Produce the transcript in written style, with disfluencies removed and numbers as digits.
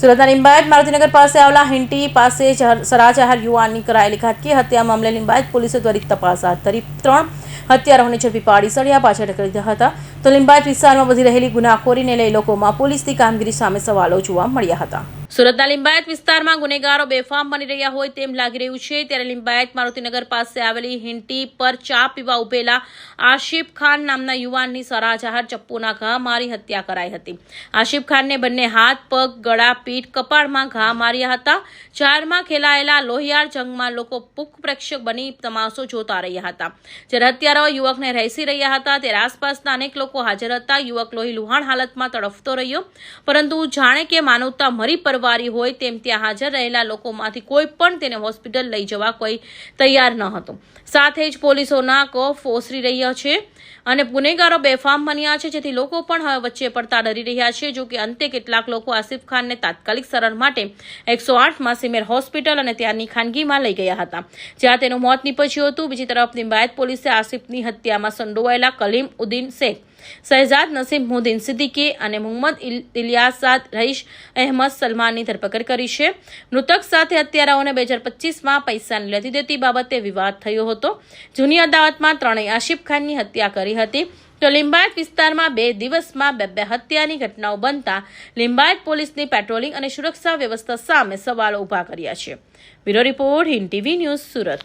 સુરતના લિંબાયત મારુતિનગર પાસે આવેલા હિંટી પાસે સરાજાહેર યુવાનની કરાયેલી ઘાતકી હત્યા મામલે લિંબાયત પોલીસે ત્વરિત તપાસ હાથ ધરી 3 હત્યારાઓને ઝડપી પાડી સળિયા પાછળ કરી દીધા હતા. તો લિંબાયત વિસ્તારમાં વધી રહેલી ગુનાખોરીને લઈ લોકોમાં પોલીસની કામગીરી સામે સવાલો જોવા મળ્યા હતા. સુરતના લિંબાયત વિસ્તારમાં ગુનેગારો બેફામ બની રહ્યા હોય તેમ લાગી રહ્યું છે. ત્યારે લિંબાયત મારુતિનગર પાસે આવેલી હિંટી પર ચા પીવા ઉભેલા આશિફ ખાન નામના યુવાનની સરાજાહેર ચપ્પુના ઘા મારી હત્યા કરાઈ હતી. આશિફ ખાનને બંને હાથ, પગ, ગળા, પીઠ, કપાળમાં ઘા માર્યા હતા. જાહેરમાં ખેલાયેલા લોહિયાળ જંગમાં લોકો પૂખ પ્રેક્ષક બની તમાશો જોતા રહ્યા હતા. જ્યારે હત્યારાઓ યુવકને રહેસી રહ્યા હતા ત્યારે આસપાસના અનેક લોકો હાજર હતા. યુવક લોહી લુહાણ હાલતમાં તડફતો રહ્યો, પરંતુ જાણે કે માનવતા મરી પરવારી હોય તેમ ત્યાં હાજર રહેલા લોકોમાંથી કોઈ પણ તેને હોસ્પિટલ લઈ જવા કોઈ તૈયાર ન હતું. સાથે જ પોલીસોના કોફ ઓસરી રહ્યા છે અને ગુનેગારો બેફામ બન્યા છે, જેથી લોકો પણ હવે વચ્ચે પડતા ડરી રહ્યા છે. જો કે અંતે કેટલાક લોકો આસિફ ખાનને તાત્કાલિક સારવાર માટે 108માં સિમેર હોસ્પિટલ અને ત્યાંની ખાનગીમાં લઈ ગયા હતા, જ્યાં તેનું મોત નીપજ્યું હતું. બીજી તરફ લિંબાયત પોલીસે આસિફની હત્યામાં સંડોવાયેલા કલીમ ઉદ્દીન શેખ, શહેજાદ નસીમ મુદ્દીન સિદ્દીકી અને મુહમ્મદ ઇલિયાસાદ રઈશ અહેમદ સલમાનની ધરપકડ કરી છે. મૃતક સાથે હત્યારાઓને 2025માં પૈસાની લેતી દેતી બાબતે વિવાદ થયો હતો. જૂની અદાવતમાં ત્રણેય આશિફ ખાનની હત્યા કરી હતી. તો લિંબાયત વિસ્તારમાં 2 દિવસમાં 2 હત્યાની ઘટનાઓ બનતા લિંબાયત પોલીસની પેટ્રોલિંગ અને સુરક્ષા વ્યવસ્થા સામે સવાલો ઉભા કર્યા છે. Bureau report, Hind TV news, Surat.